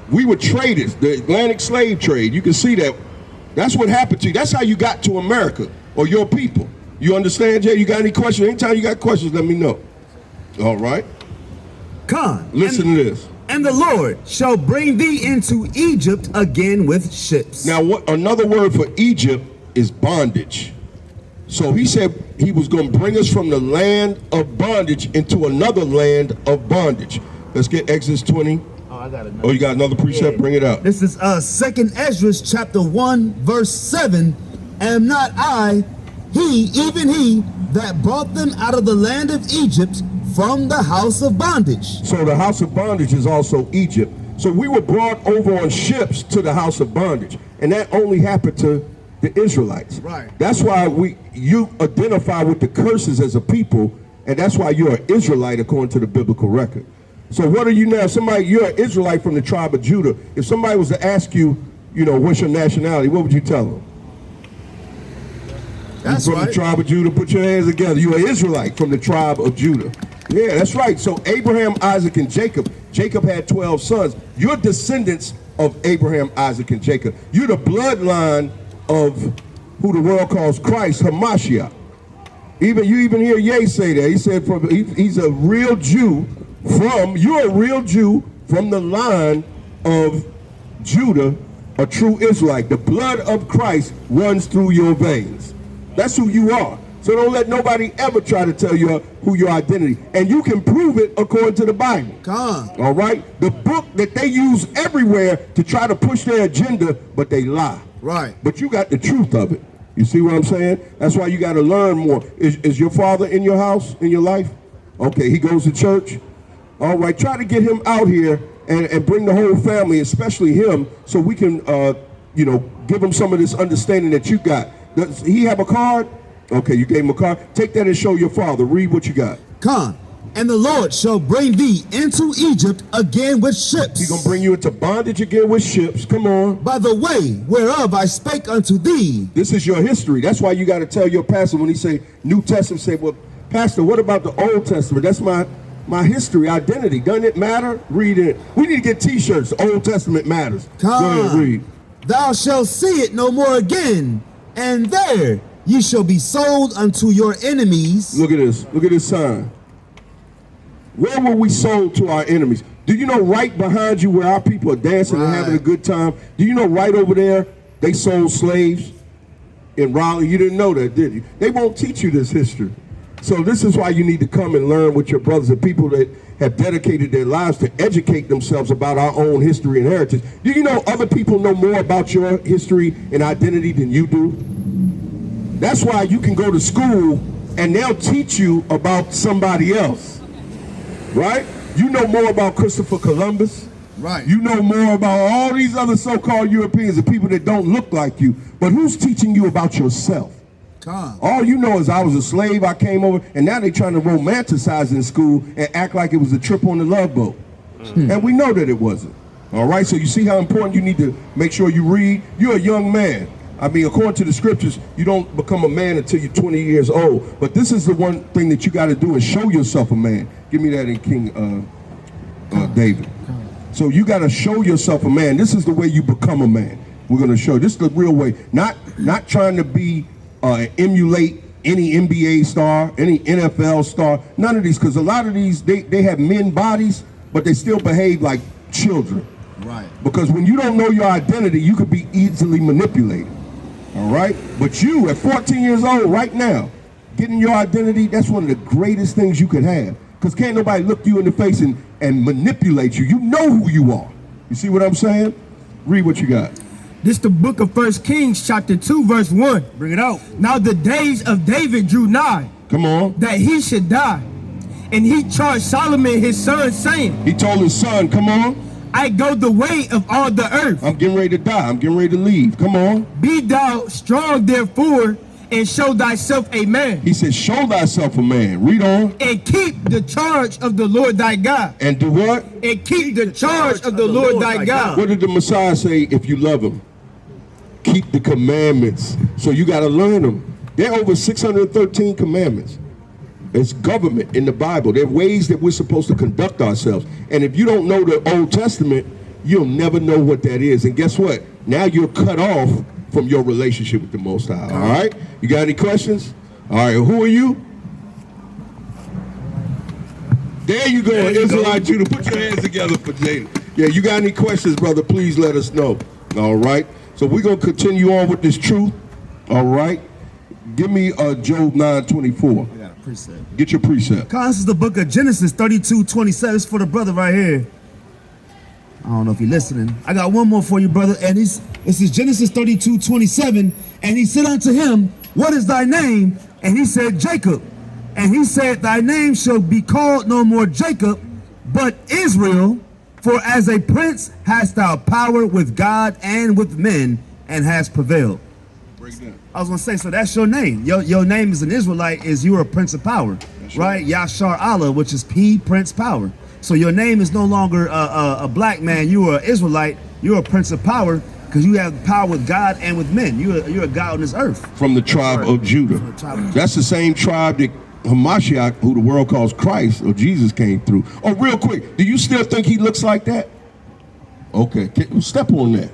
[SPEAKER 2] We were traders, the Atlantic slave trade. You can see that. That's what happened to you. That's how you got to America, or your people. You understand, Jay? You got any questions? Anytime you got questions, let me know. All right?
[SPEAKER 3] Con.
[SPEAKER 2] Listen to this.
[SPEAKER 3] And the Lord shall bring thee into Egypt again with ships.
[SPEAKER 2] Now, what another word for Egypt is bondage. So he said he was going to bring us from the land of bondage into another land of bondage. Let's get Exodus 20.
[SPEAKER 3] Oh, I got another.
[SPEAKER 2] Oh, you got another precept?
[SPEAKER 3] Yeah.
[SPEAKER 2] Bring it out.
[SPEAKER 3] This is 2nd Esdras chapter 1 verse 7. Am not I, even he, that brought them out of the land of Egypt from the house of bondage?
[SPEAKER 2] So the house of bondage is also Egypt. So we were brought over on ships to the house of bondage. And that only happened to the Israelites.
[SPEAKER 3] Right.
[SPEAKER 2] That's why you identify with the curses as a people, and that's why you're an Israelite according to the biblical record. So what are you now? You're an Israelite from the tribe of Judah. If somebody was to ask you, what's your nationality, what would you tell them?
[SPEAKER 3] That's
[SPEAKER 2] from
[SPEAKER 3] right.
[SPEAKER 2] the tribe of Judah. Put your hands together. You're an Israelite from the tribe of Judah. Yeah, that's right. So Abraham, Isaac, and Jacob. Jacob had 12 sons. You're descendants of Abraham, Isaac, and Jacob. You're the bloodline of who the world calls Christ, Hamashiach. You even hear Ye say that. He said he's a real Jew you're a real Jew from the line of Judah, a true Israelite. The blood of Christ runs through your veins. That's who you are. So don't let nobody ever try to tell you who your identity. And you can prove it according to the Bible.
[SPEAKER 3] Come on.
[SPEAKER 2] All right? The book that they use everywhere to try to push their agenda, but they lie.
[SPEAKER 3] Right.
[SPEAKER 2] But you got the truth of it. You see what I'm saying? That's why you got to learn more. Is your father in your house, in your life? Okay, he goes to church. All right, try to get him out here and bring the whole family, especially him, so we can, give him some of this understanding that you got. Does he have a card? Okay, you gave him a card. Take that and show your father. Read what you got.
[SPEAKER 3] Come. And the Lord shall bring thee into Egypt again with ships.
[SPEAKER 2] He's going to bring you into bondage again with ships. Come on.
[SPEAKER 3] By the way whereof I spake unto thee.
[SPEAKER 2] This is your history. That's why you got to tell your pastor when he say New Testament, say, well, Pastor, what about the Old Testament? That's my history, identity. Doesn't it matter? Read it. We need to get t-shirts. Old Testament matters.
[SPEAKER 3] Come.
[SPEAKER 2] Go ahead, read.
[SPEAKER 3] Thou shalt see it no more again, and there ye shall be sold unto your enemies.
[SPEAKER 2] Look at this. Look at this sign. Where were we sold to our enemies? Do you know right behind you where our people are dancing and having a good time? Do you know right over there they sold slaves in Raleigh? You didn't know that, did you? They won't teach you this history. So this is why you need to come and learn with your brothers and people that have dedicated their lives to educate themselves about our own history and heritage. Do you know other people know more about your history and identity than you do? That's why you can go to school and they'll teach you about somebody else, right? You know more about Christopher Columbus.
[SPEAKER 3] Right.
[SPEAKER 2] You know more about all these other so-called Europeans and people that don't look like you. But who's teaching you about yourself?
[SPEAKER 3] Come.
[SPEAKER 2] All you know is I was a slave, I came over, and now they're trying to romanticize in school and act like it was a trip on the Love Boat. And we know that it wasn't. All right, so you see how important you need to make sure you read? You're a young man. I mean, according to the scriptures, you don't become a man until you're 20 years old. But this is the one thing that you got to do is show yourself a man. Give me that in King David. So you got to show yourself a man. This is the way you become a man. We're going to show you. This is the real way. Not trying to be emulate any NBA star, any NFL star, none of these, because a lot of these, they have men bodies, but they still behave like children.
[SPEAKER 3] Right.
[SPEAKER 2] Because when you don't know your identity, you could be easily manipulated. All right? But you, at 14 years old, right now, getting your identity, that's one of the greatest things you could have. Because can't nobody look you in the face and manipulate you. You know who you are. You see what I'm saying? Read what you got.
[SPEAKER 4] This the book of 1 Kings, chapter 2, verse 1.
[SPEAKER 3] Bring it out.
[SPEAKER 4] Now the days of David drew nigh,
[SPEAKER 2] Come on.
[SPEAKER 4] that he should die. And he charged Solomon his son, saying,
[SPEAKER 2] He told his son, come on.
[SPEAKER 4] I go the way of all the earth.
[SPEAKER 2] I'm getting ready to die. I'm getting ready to leave. Come on.
[SPEAKER 4] Be thou strong therefore, and show thyself a man.
[SPEAKER 2] He said, show thyself a man. Read on.
[SPEAKER 4] And keep the charge of the Lord thy God.
[SPEAKER 2] And do what?
[SPEAKER 4] And keep the charge of the Lord thy God.
[SPEAKER 2] What did the Messiah say if you love him? Keep the commandments. So you got to learn them. There are over 613 commandments. It's government in the Bible. There are ways that we're supposed to conduct ourselves. And if you don't know the Old Testament, you'll never know what that is. And guess what? Now you're cut off from your relationship with the Most High. All right? You got any questions? All right. Who are you? There you go, Israelite Judah. Put your hands together for Jada. Yeah, you got any questions, brother? Please let us know. All right. So we're going to continue on with this truth. All right. Give me Job 9:24.
[SPEAKER 3] I got a precept.
[SPEAKER 2] Get your precept.
[SPEAKER 3] This is the book of Genesis 32:27. It's for the brother right here. I don't know if you're listening. I got one more for you, brother. And this is Genesis 32:27. And he said unto him, what is thy name? And he said, Jacob. And he said, thy name shall be called no more Jacob, but Israel. For as a prince hast thou power with God and with men, and hast prevailed.
[SPEAKER 2] Break down.
[SPEAKER 3] I was gonna say, so that's your name. Your name as an Israelite is you're a prince of power, right? Yashar Allah, which is P, Prince Power. So your name is no longer a black man. You are an Israelite. You're a prince of power because you have power with God and with men. You're a God on this earth.
[SPEAKER 2] From the tribe of Judah. That's the same tribe that Hamashiach, who the world calls Christ or Jesus, came through. Oh, real quick, do you still think he looks like that? Okay, step on that.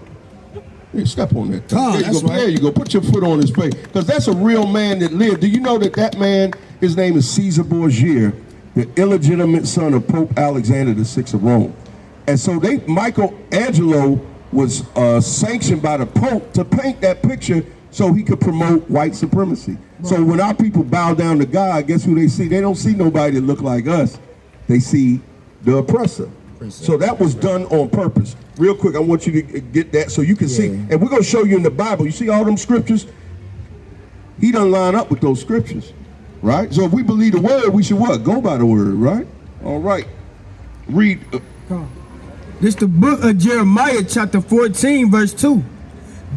[SPEAKER 2] Yeah, step on that. There you go. Right. There you go. Put your foot on his face, because that's a real man that lived. Do you know that man? His name is Caesar Borgia, the illegitimate son of Pope Alexander VI of Rome. And so Michelangelo was sanctioned by the Pope to paint that picture so he could promote white supremacy. So when our people bow down to God, guess who they see? They don't see nobody that look like us. They see the oppressor. So that was done on purpose. Real quick, I want you to get that so you can see. And we're going to show you in the Bible. You see all them scriptures? He doesn't line up with those scriptures, right? So if we believe the word, we should what? Go by the word, right? All right. Read.
[SPEAKER 4] This the book of Jeremiah, chapter 14, verse 2.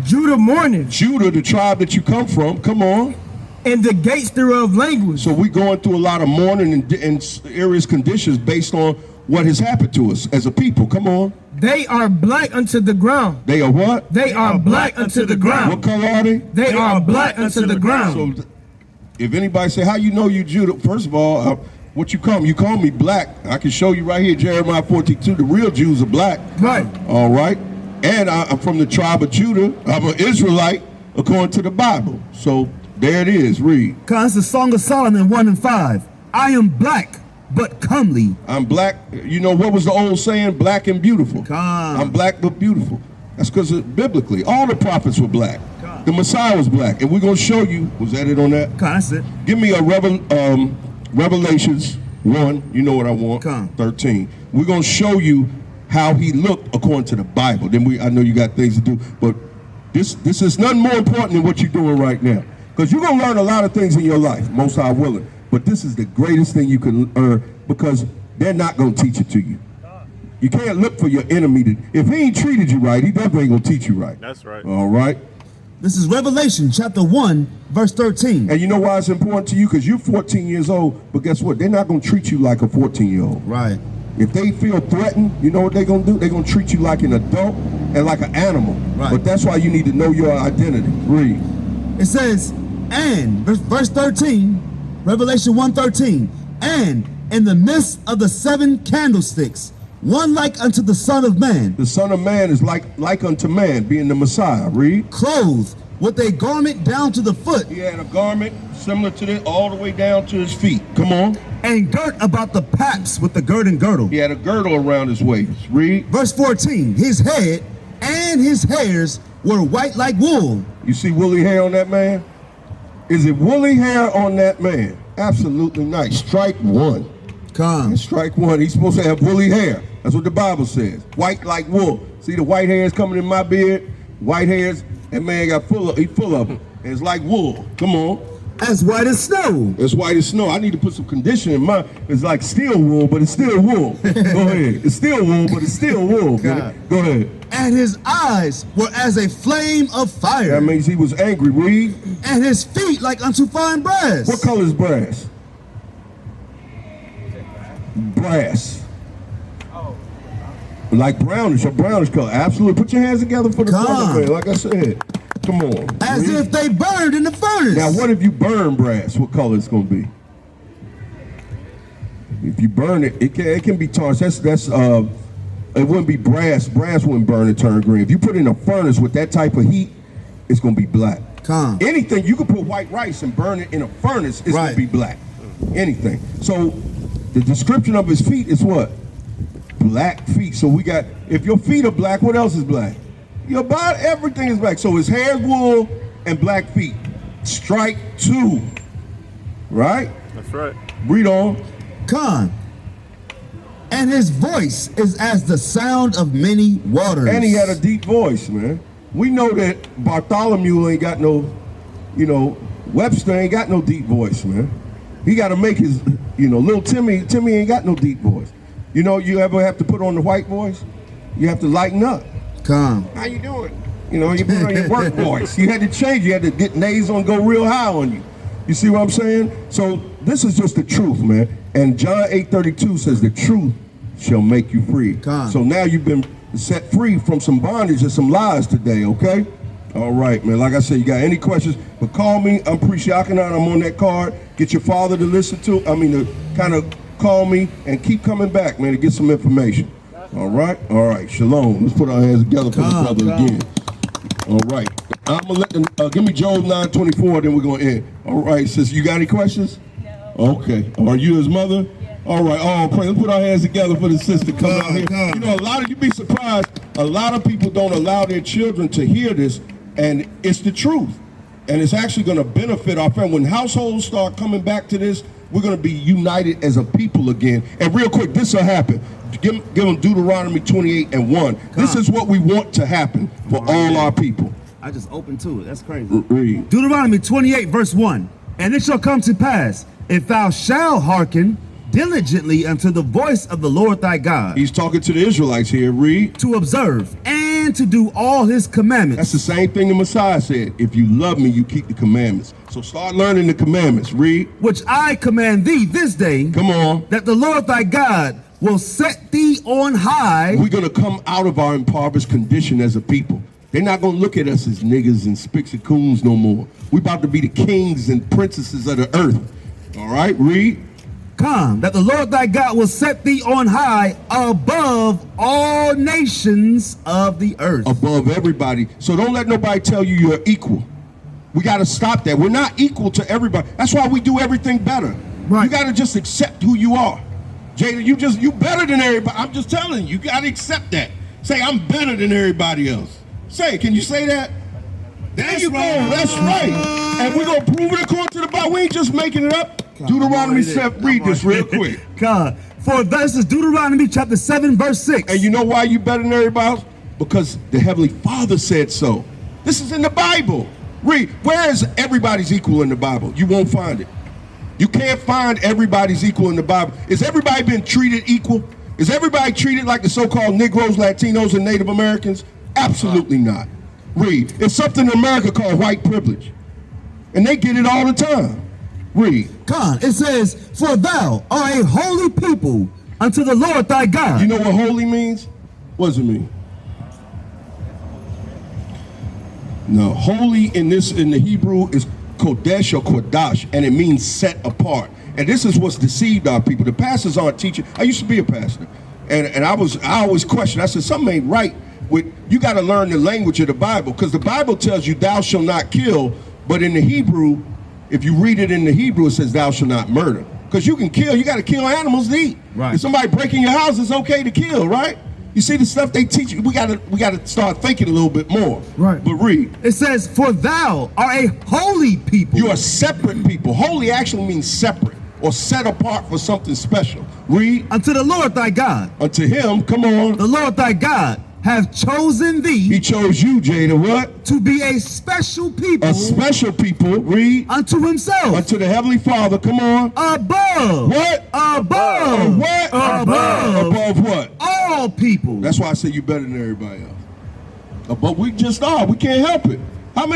[SPEAKER 4] Judah mourneth.
[SPEAKER 2] Judah, the tribe that you come from, come on.
[SPEAKER 4] And the gates thereof language.
[SPEAKER 2] So we're going through a lot of mourning and serious conditions based on what has happened to us as a people. Come on.
[SPEAKER 4] They are black unto the ground.
[SPEAKER 2] They are what?
[SPEAKER 4] They are black unto the ground.
[SPEAKER 2] What color are they?
[SPEAKER 4] They are black unto the ground.
[SPEAKER 2] So if anybody say, how you know you Judah? First of all, what you call me? You call me black. I can show you right here, Jeremiah 14:2. The real Jews are black.
[SPEAKER 4] Right.
[SPEAKER 2] All right. And I'm from the tribe of Judah. I'm an Israelite according to the Bible. So there it is. Read.
[SPEAKER 3] It's the Song of Solomon 1:5. I am black, but comely.
[SPEAKER 2] I'm black. You know what was the old saying? Black and beautiful. I'm black but beautiful. That's because biblically, all the prophets were black. The Messiah was black. And we're going to show you, was that it on that?
[SPEAKER 3] That's it.
[SPEAKER 2] Give me a Revelations 1, you know what I want, 13. We're going to show you how he looked according to the Bible. Then I know you got things to do, but this is nothing more important than what you're doing right now. Because you're going to learn a lot of things in your life, most High willing. But this is the greatest thing you can learn, because they're not going to teach it to you. You can't look for your enemy. If he ain't treated you right, he definitely ain't going to teach you right.
[SPEAKER 1] That's right.
[SPEAKER 2] All right?
[SPEAKER 3] This is Revelation chapter 1, verse 13.
[SPEAKER 2] And you know why it's important to you? Because you're 14 years old, but guess what? They're not going to treat you like a 14-year-old.
[SPEAKER 3] Right.
[SPEAKER 2] If they feel threatened, you know what they're going to do? They're going to treat you like an adult and like an animal.
[SPEAKER 3] Right.
[SPEAKER 2] But that's why you need to know your identity. Read.
[SPEAKER 3] It says, and, verse 13, Revelation 1:13, and in the midst of the 7 candlesticks, one like unto the Son of Man.
[SPEAKER 2] The Son of Man is like unto man, being the Messiah. Read.
[SPEAKER 3] Clothed with a garment down to the foot.
[SPEAKER 2] He had a garment similar to this all the way down to his feet. Come on.
[SPEAKER 3] And girt about the paps with the girdle.
[SPEAKER 2] He had a girdle around his waist. Read.
[SPEAKER 3] Verse 14, his head and his hairs were white like wool.
[SPEAKER 2] You see woolly hair on that man? Is it woolly hair on that man? Absolutely not. Strike one. Strike one. He's supposed to have woolly hair. That's what the Bible says. White like wool. See the white hairs coming in my beard? White hairs. That man got full of them. And it's like wool. Come on.
[SPEAKER 3] As white as snow.
[SPEAKER 2] As white as snow. I need to put some condition in mine. It's like steel wool, but it's still wool. Go ahead. It's still wool, but it's still wool. Go ahead.
[SPEAKER 3] And his eyes were as a flame of fire.
[SPEAKER 2] That means he was angry. Read.
[SPEAKER 3] And his feet like unto fine brass.
[SPEAKER 2] What color is brass? Brass. Like brownish, a brownish color. Absolutely. Put your hands together for the color, man. Like I said. Come on.
[SPEAKER 3] As if they burned in the furnace.
[SPEAKER 2] Now, what if you burn brass? What color it's going to be? If you burn it, it can be tarnished. It wouldn't be brass. Brass wouldn't burn and turn green. If you put it in a furnace with that type of heat, it's going to be black. Anything, you can put white rice and burn it in a furnace, it's going to be black. Anything. So the description of his feet is what? Black feet. So we got, if your feet are black, what else is black? Your body, everything is black. So his hair is wool and black feet. Strike 2. Right?
[SPEAKER 1] That's right.
[SPEAKER 2] Read on.
[SPEAKER 3] And his voice is as the sound of many waters.
[SPEAKER 2] And he had a deep voice, man. We know that Bartholomew ain't got no, Webster ain't got no deep voice, man. He got to make his, little Timmy ain't got no deep voice. You ever have to put on the white voice? You have to lighten up. How you doing? You know, you put on your work voice. You had to change. You had to get nasal and go real high on you. You see what I'm saying? So this is just the truth, man. And John 8:32 says the truth shall make you free. So now you've been set free from some bondage and some lies today, okay? All right, man. Like I said, you got any questions, but call me. I'm Priest Yachanan. I'm on that card. Get your father to listen to, to kind of call me and keep coming back, man, to get some information. All right? All right. Shalom. Let's put our hands together for the brother again. All right. I'm going to let them, give me Job 9:24, then we're going to end. All right, sis, you got any questions? No. Okay. Are you his mother? Yeah. All right. Oh, pray. Let's put our hands together for the sister to come out here. You know, you'd be surprised, a lot of people don't allow their children to hear this, and it's the truth. And it's actually going to benefit our family. When households start coming back to this, we're going to be united as a people again. And real quick, this will happen. Give them Deuteronomy 28:1. This is what we want to happen for all our people.
[SPEAKER 3] I just opened to it. That's crazy.
[SPEAKER 2] Read.
[SPEAKER 3] Deuteronomy 28:1. And it shall come to pass, if thou shalt hearken diligently unto the voice of the Lord thy God.
[SPEAKER 2] He's talking to the Israelites here. Read.
[SPEAKER 3] To observe and to do all his commandments.
[SPEAKER 2] That's the same thing the Messiah said. If you love me, you keep the commandments. So start learning the commandments. Read.
[SPEAKER 3] Which I command thee this day.
[SPEAKER 2] Come on.
[SPEAKER 3] That the Lord thy God will set thee on high.
[SPEAKER 2] We're going to come out of our impoverished condition as a people. They're not going to look at us as niggas and spicks and coons no more. We're about to be the kings and princesses of the earth. All right, read.
[SPEAKER 3] Come, that the Lord thy God will set thee on high above all nations of the earth.
[SPEAKER 2] Above everybody. So don't let nobody tell you you're equal. We got to stop that. We're not equal to everybody. That's why we do everything better. Right. You got to just accept who you are. Jada, you better than everybody. I'm just telling you, you got to accept that. Say, I'm better than everybody else. Say, can you say that? There you go. That's right. And we're going to prove it according to the Bible. We ain't just making it up. Deuteronomy 7. Read this real quick.
[SPEAKER 3] God. For this is Deuteronomy chapter 7, verse 6.
[SPEAKER 2] And you know why you better than everybody else? Because the Heavenly Father said so. This is in the Bible. Read. Where is everybody's equal in the Bible? You won't find it. You can't find everybody's equal in the Bible. Is everybody been treated equal? Is everybody treated like the so-called Negroes, Latinos, and Native Americans? Absolutely not. Read. It's something in America called white privilege. And they get it all the time. Read.
[SPEAKER 3] God, it says, for thou art a holy people unto the Lord thy God.
[SPEAKER 2] You know what holy means? What does it mean? No, holy in the Hebrew is kodesh or kodash, and it means set apart. And this is what's deceived our people. The pastors aren't teaching. I used to be a pastor, and I always questioned. I said, something ain't right with, you got to learn the language of the Bible, because the Bible tells you thou shalt not kill, but in the Hebrew, if you read it in the Hebrew, it says thou shalt not murder. Because you can kill, you got to kill animals to eat. Right. If somebody breaking your house, it's okay to kill, right? You see the stuff they teach you. We gotta start thinking a little bit more.
[SPEAKER 3] Right.
[SPEAKER 2] But read.
[SPEAKER 3] It says, for thou art a holy people.
[SPEAKER 2] You are separate people. Holy actually means separate or set apart for something special. Read.
[SPEAKER 3] Unto the Lord thy God.
[SPEAKER 2] Unto him, come on.
[SPEAKER 3] The Lord thy God have chosen thee.
[SPEAKER 2] He chose you, Jada, what?
[SPEAKER 3] To be a special people.
[SPEAKER 2] A special people, read.
[SPEAKER 3] Unto himself.
[SPEAKER 2] Unto the Heavenly Father, come on.
[SPEAKER 3] Above.
[SPEAKER 2] What?
[SPEAKER 3] Above.
[SPEAKER 2] What?
[SPEAKER 3] Above.
[SPEAKER 2] Above what?
[SPEAKER 3] All people.
[SPEAKER 2] That's why I say you better than everybody else. But we just are. We can't help it. How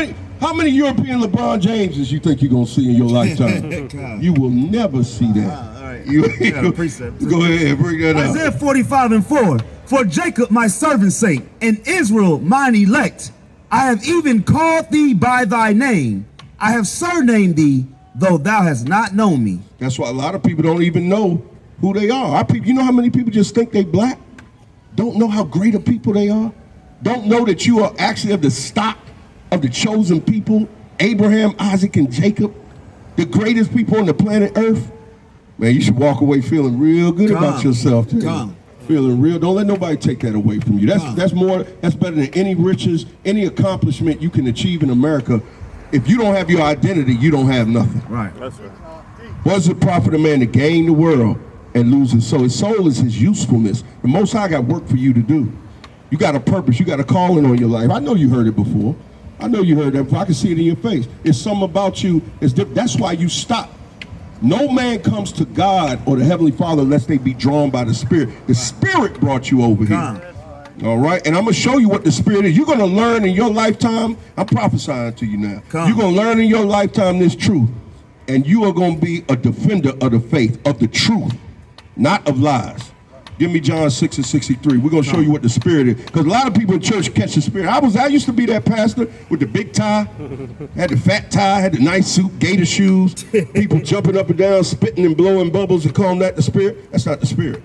[SPEAKER 2] many European LeBron Jameses you think you're going to see in your lifetime? You will never see that.
[SPEAKER 3] All right.
[SPEAKER 2] Go ahead, bring that up.
[SPEAKER 3] Isaiah 45:4. For Jacob my servant's sake, and Israel mine elect, I have even called thee by thy name. I have surnamed thee, though thou hast not known me.
[SPEAKER 2] That's why a lot of people don't even know who they are. Our people, you know how many people just think they black? Don't know how great a people they are? Don't know that you are actually of the stock of the chosen people, Abraham, Isaac, and Jacob, the greatest people on the planet Earth? Man, you should walk away feeling real good about yourself today. Feeling real. Don't let nobody take that away from you. That's better than any riches, any accomplishment you can achieve in America. If you don't have your identity, you don't have nothing.
[SPEAKER 3] Right.
[SPEAKER 1] That's right.
[SPEAKER 2] What's the profit of man to gain the world and lose his soul? His soul is his usefulness. The Most High got work for you to do. You got a purpose. You got a calling on your life. I know you heard it before. I know you heard that before. I can see it in your face. It's something about you. That's why you stop. No man comes to God or the Heavenly Father unless they be drawn by the Spirit. The Spirit brought you over here. All right, and I'm gonna show you what the Spirit is. You're gonna learn in your lifetime. I'm prophesying to you now.
[SPEAKER 3] Come.
[SPEAKER 2] You're gonna learn in your lifetime this truth, and you are gonna be a defender of the faith, of the truth, not of lies. Give me John 6:63. We're gonna show you what the Spirit is, because a lot of people in church catch the Spirit. I used to be that pastor with the big tie, had the fat tie, had the nice suit, gator shoes. People jumping up and down, spitting and blowing bubbles, and calling that the Spirit. That's not the Spirit.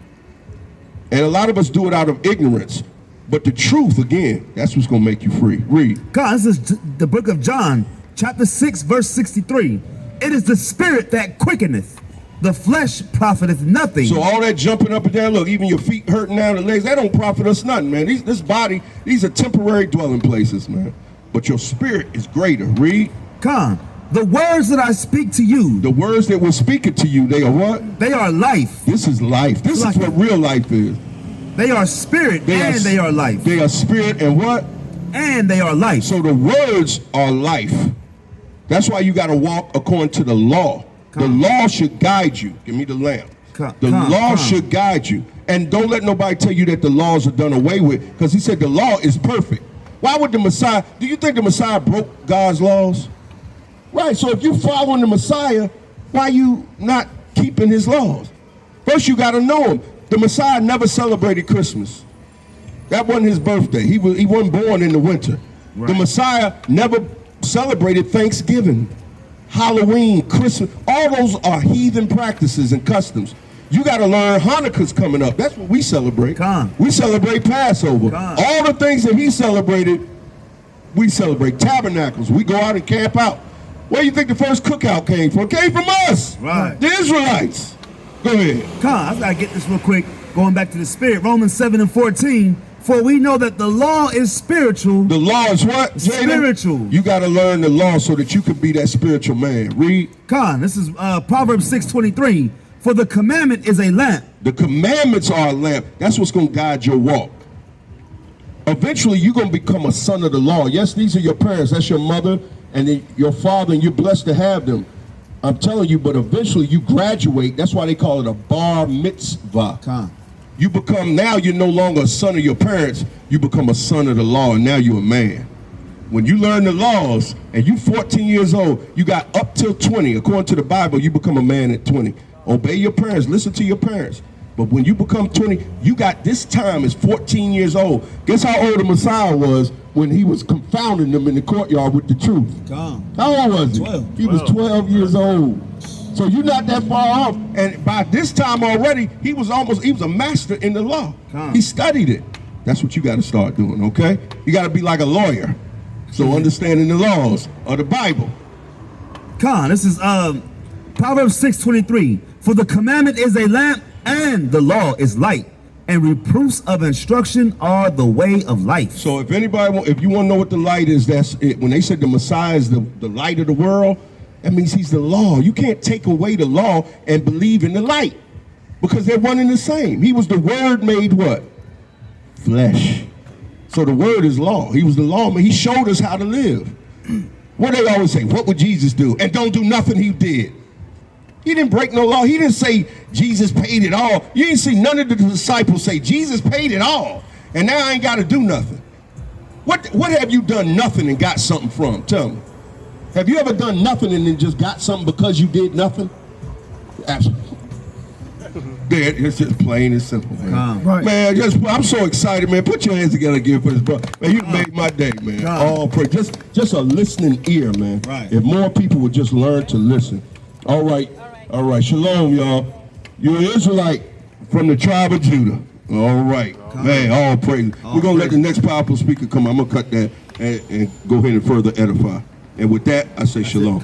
[SPEAKER 2] And a lot of us do it out of ignorance. But the truth, again, that's what's going to make you free. Read.
[SPEAKER 3] God, this is the book of John, chapter 6, verse 63. It is the Spirit that quickeneth. The flesh profiteth nothing.
[SPEAKER 2] So all that jumping up and down, look, even your feet hurting down, the legs, that don't profit us nothing, man. This body, these are temporary dwelling places, man. But your spirit is greater. Read.
[SPEAKER 3] Come. The words that I speak to you.
[SPEAKER 2] The words that we're speaking to you, they are what?
[SPEAKER 3] They are life.
[SPEAKER 2] This is life. This is what real life is.
[SPEAKER 3] They are spirit and they are life.
[SPEAKER 2] They are spirit and what?
[SPEAKER 3] And they are life.
[SPEAKER 2] So the words are life. That's why you got to walk according to the law. The law should guide you. Give me the lamp. The law should guide you. And don't let nobody tell you that the laws are done away with, because he said the law is perfect. Why would the Messiah, do you think the Messiah broke God's laws? Right, so if you're following the Messiah, why you not keeping his laws? First, you got to know him. The Messiah never celebrated Christmas. That wasn't his birthday. He wasn't born in the winter. Right. The Messiah never celebrated Thanksgiving, Halloween, Christmas. All those are heathen practices and customs. You got to learn Hanukkah's coming up. That's what we celebrate. We celebrate Passover. All the things that he celebrated, we celebrate. Tabernacles. We go out and camp out. Where do you think the first cookout came from? It came from us.
[SPEAKER 3] Right.
[SPEAKER 2] The Israelites. Go ahead.
[SPEAKER 3] I gotta get this real quick. Going back to the Spirit. Romans 7:14. For we know that the law is spiritual.
[SPEAKER 2] The law is what?
[SPEAKER 3] Spiritual.
[SPEAKER 2] You got to learn the law so that you can be that spiritual man. Read.
[SPEAKER 3] This is Proverbs 6:23. For the commandment is a lamp.
[SPEAKER 2] The commandments are a lamp. That's what's going to guide your walk. Eventually, you're going to become a son of the law. Yes, these are your parents. That's your mother and then your father, and you're blessed to have them. I'm telling you, but eventually you graduate. That's why they call it a bar mitzvah. You become, now you're no longer a son of your parents. You become a son of the law, and now you're a man. When you learn the laws and you 14 years old, you got up till 20. According to the Bible, you become a man at 20. Obey your parents, listen to your parents. But when you become 20, you got this time is 14 years old. Guess how old the Messiah was when he was confounding them in the courtyard with the truth? How old was he?
[SPEAKER 3] 12.
[SPEAKER 2] He was 12 years old. So you're not that far off. And by this time already, he was a master in the law. He studied it. That's what you got to start doing, okay? You got to be like a lawyer. So understanding the laws of the Bible.
[SPEAKER 3] This is Proverbs 6:23. For the commandment is a lamp and the law is light, and reproofs of instruction are the way of life.
[SPEAKER 2] So if anybody, if you want to know what the light is, that's it. When they said the Messiah is the light of the world, that means he's the law. You can't take away the law and believe in the light, because they're one and the same. He was the word made what? Flesh. So the word is law. He was the lawman. He showed us how to live. What they always say, what would Jesus do? And don't do nothing he did. He didn't break no law. He didn't say Jesus paid it all. You didn't see none of the disciples say Jesus paid it all, and now I ain't got to do nothing. What have you done nothing and got something from? Tell me. Have you ever done nothing and then just got something because you did nothing? Absolutely. It's just plain and simple, man. Man, I'm so excited, man. Put your hands together again for this brother. Man, you made my day, man. All praise. Just a listening ear, man. If more people would just learn to listen. All right. Shalom, y'all. You're an Israelite from the tribe of Judah. All right. Man, all praise. We're going to let the next powerful speaker come. I'm going to cut that and go ahead and further edify. And with that, I say shalom.